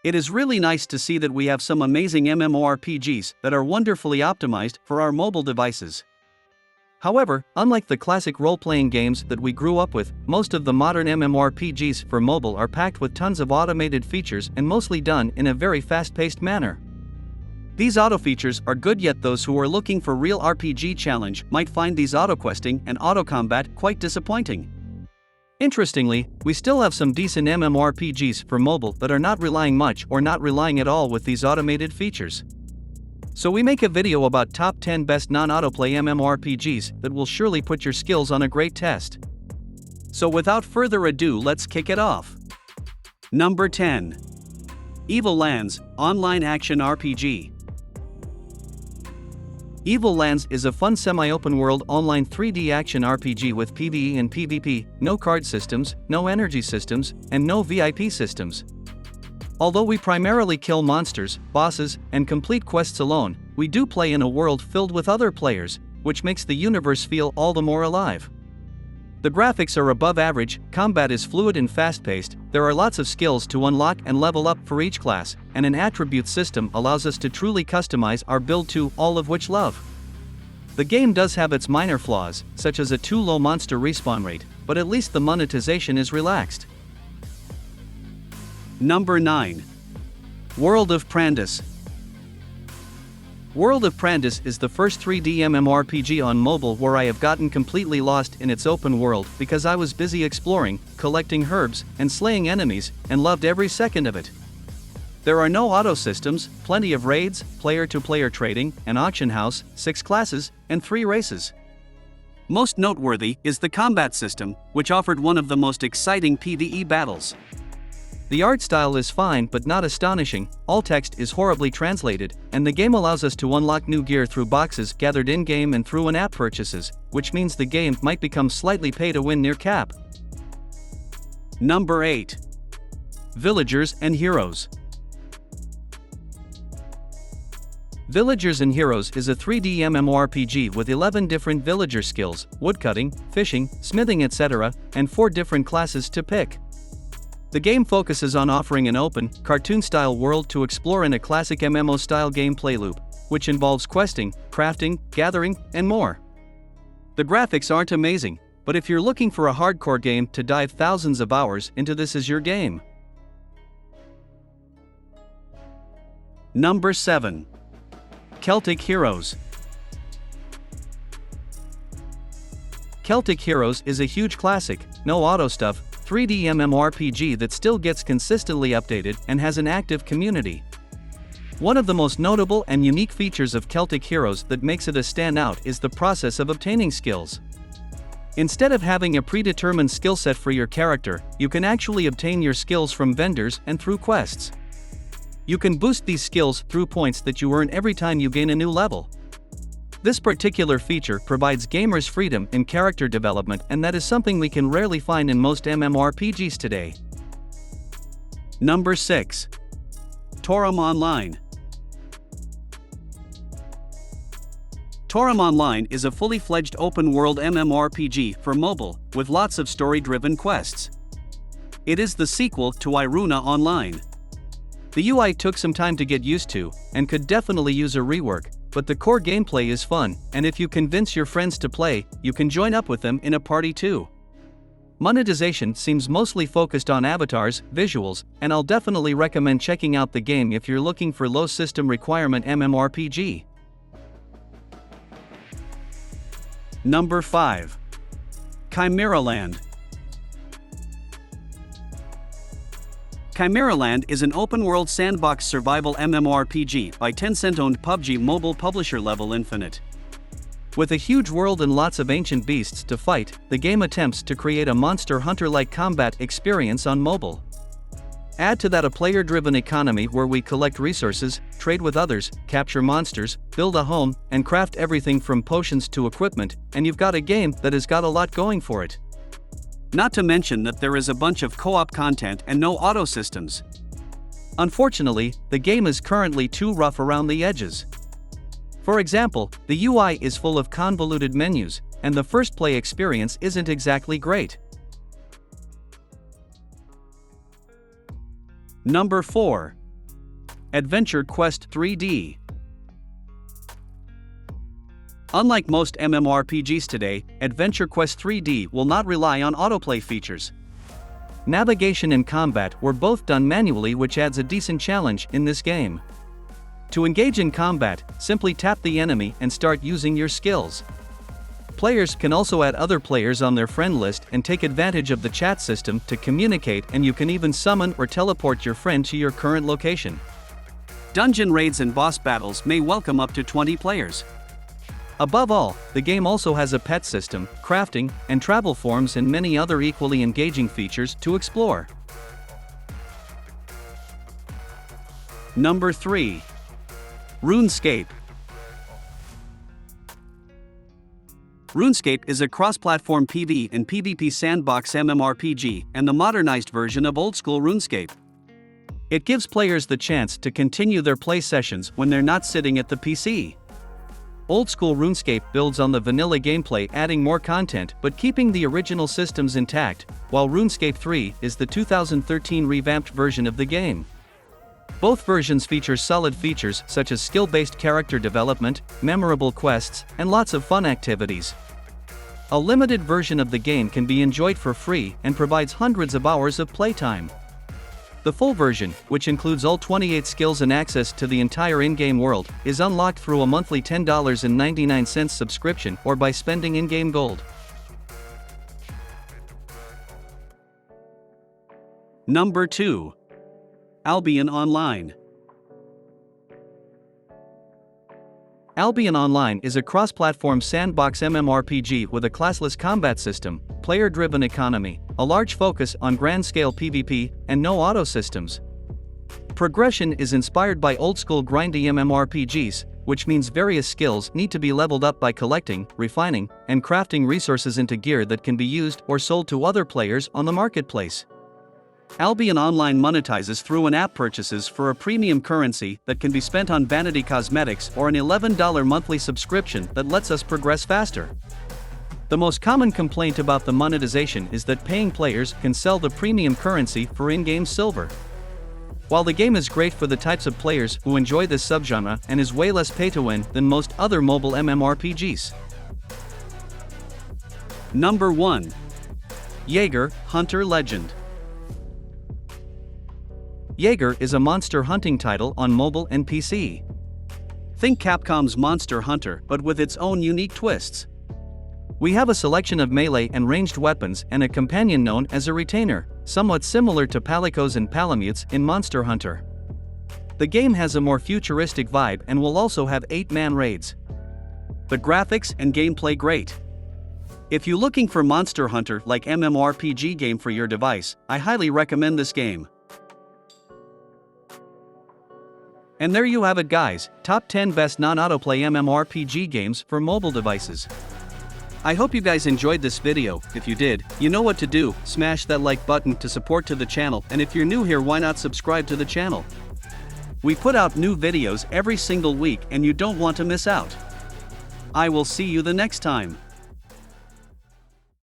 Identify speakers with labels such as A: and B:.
A: It is really nice to see that we have some amazing MMORPGs that are wonderfully optimized for our mobile devices. However, unlike the classic role-playing games that we grew up with, most of the modern MMORPGs for mobile are packed with tons of automated features and mostly done in a very fast-paced manner. These auto features are good, yet those who are looking for real RPG challenge might find these auto-questing and auto-combat quite disappointing. Interestingly, we still have some decent MMORPGs for mobile that are not relying much or not relying at all with these automated features. So we make a video about top 10 best non-autoplay MMORPGs that will surely put your skills on a great test. So without further ado, let's kick it off. Number 10. Evil Lands, Online Action RPG. Evil Lands is a fun semi-open world online 3D action RPG with PvE and PvP, no card systems, no energy systems, and no VIP systems. Although we primarily kill monsters, bosses, and complete quests alone, we do play in a world filled with other players, which makes the universe feel all the more alive. The graphics are above average, combat is fluid and fast-paced, there are lots of skills to unlock and level up for each class, and an attribute system allows us to truly customize our build to all of which love. The game does have its minor flaws, such as a too low monster respawn rate, but at least the monetization is relaxed. Number 9. World of Prandis. World of Prandis is the first 3D MMORPG on mobile where I have gotten completely lost in its open world because I was busy exploring, collecting herbs, and slaying enemies, and loved every second of it. There are no auto systems, plenty of raids, player-to-player trading, an auction house, 6 classes, and 3 races. Most noteworthy is the combat system, which offered one of the most exciting PvE battles. The art style is fine but not astonishing, all text is horribly translated, and the game allows us to unlock new gear through boxes gathered in-game and through in-app purchases, which means the game might become slightly pay-to-win near cap. Number 8. Villagers and Heroes. Villagers and Heroes is a 3D MMORPG with 11 different villager skills, woodcutting, fishing, smithing etc., and 4 different classes to pick. The game focuses on offering an open, cartoon-style world to explore in a classic MMO-style gameplay loop, which involves questing, crafting, gathering, and more. The graphics aren't amazing, but if you're looking for a hardcore game to dive thousands of hours into, this is your game. Number 7. Celtic Heroes. Celtic Heroes is a huge classic, no auto stuff, 3D MMORPG that still gets consistently updated and has an active community. One of the most notable and unique features of Celtic Heroes that makes it a standout is the process of obtaining skills. Instead of having a predetermined skill set for your character, you can actually obtain your skills from vendors and through quests. You can boost these skills through points that you earn every time you gain a new level. This particular feature provides gamers freedom in character development, and that is something we can rarely find in most MMORPGs today. Number 6. Toram Online. Toram Online is a fully fledged open-world MMORPG for mobile, with lots of story-driven quests. It is the sequel to Online. The UI took some time to get used to, and could definitely use a rework, but the core gameplay is fun, and if you convince your friends to play, you can join up with them in a party too. Monetization seems mostly focused on avatars, visuals, and I'll definitely recommend checking out the game if you're looking for low system requirement MMORPG. Number 5. Chimeraland. Chimeraland is an open-world sandbox survival MMORPG by Tencent-owned PUBG mobile publisher Level Infinite. With a huge world and lots of ancient beasts to fight, the game attempts to create a Monster Hunter-like combat experience on mobile. Add to that a player-driven economy where we collect resources, trade with others, capture monsters, build a home, and craft everything from potions to equipment, and you've got a game that has got a lot going for it. Not to mention that there is a bunch of co-op content and no auto systems. Unfortunately, the game is currently too rough around the edges. For example, the UI is full of convoluted menus, and the first play experience isn't exactly great. Number 4. Adventure Quest 3D. Unlike most MMORPGs today, Adventure Quest 3D will not rely on autoplay features. Navigation and combat were both done manually, which adds a decent challenge in this game. To engage in combat, simply tap the enemy and start using your skills. Players can also add other players on their friend list and take advantage of the chat system to communicate, and you can even summon or teleport your friend to your current location. Dungeon raids and boss battles may welcome up to 20 players. Above all, the game also has a pet system, crafting, and travel forms, and many other equally engaging features to explore. Number 3. RuneScape. RuneScape is a cross-platform PvE and PvP sandbox MMORPG and the modernized version of old-school RuneScape. It gives players the chance to continue their play sessions when they're not sitting at the PC. Old-school RuneScape builds on the vanilla gameplay, adding more content but keeping the original systems intact, while RuneScape 3 is the 2013 revamped version of the game. Both versions feature solid features such as skill-based character development, memorable quests, and lots of fun activities. A limited version of the game can be enjoyed for free and provides hundreds of hours of playtime. The full version, which includes all 28 skills and access to the entire in-game world, is unlocked through a monthly $10.99 subscription or by spending in-game gold. Number 2. Albion Online. Albion Online is a cross-platform sandbox MMORPG with a classless combat system, player-driven economy, a large focus on grand-scale PvP, and no auto systems. Progression is inspired by old-school grindy MMORPGs, which means various skills need to be leveled up by collecting, refining, and crafting resources into gear that can be used or sold to other players on the marketplace. Albion Online monetizes through in-app purchases for a premium currency that can be spent on vanity cosmetics or an $11 monthly subscription that lets us progress faster. The most common complaint about the monetization is that paying players can sell the premium currency for in-game silver. While the game is great for the types of players who enjoy this subgenre and is way less pay-to-win than most other mobile MMORPGs. Number 1. Yeager, Hunter Legend. Yeager is a monster hunting title on mobile and PC. Think Capcom's Monster Hunter, but with its own unique twists. We have a selection of melee and ranged weapons and a companion known as a retainer, somewhat similar to palicos and palamutes in Monster Hunter. The game has a more futuristic vibe and will also have 8-man raids. The graphics and gameplay great. If you're looking for Monster Hunter like MMORPG game for your device, I highly recommend this game. And there you have it, guys, top 10 best non-autoplay MMORPG games for mobile devices. I hope you guys enjoyed this video. If you did, you know what to do, smash that like button to support to the channel, and if you're new here, why not subscribe to the channel? We put out new videos every single week and you don't want to miss out. I will see you the next time.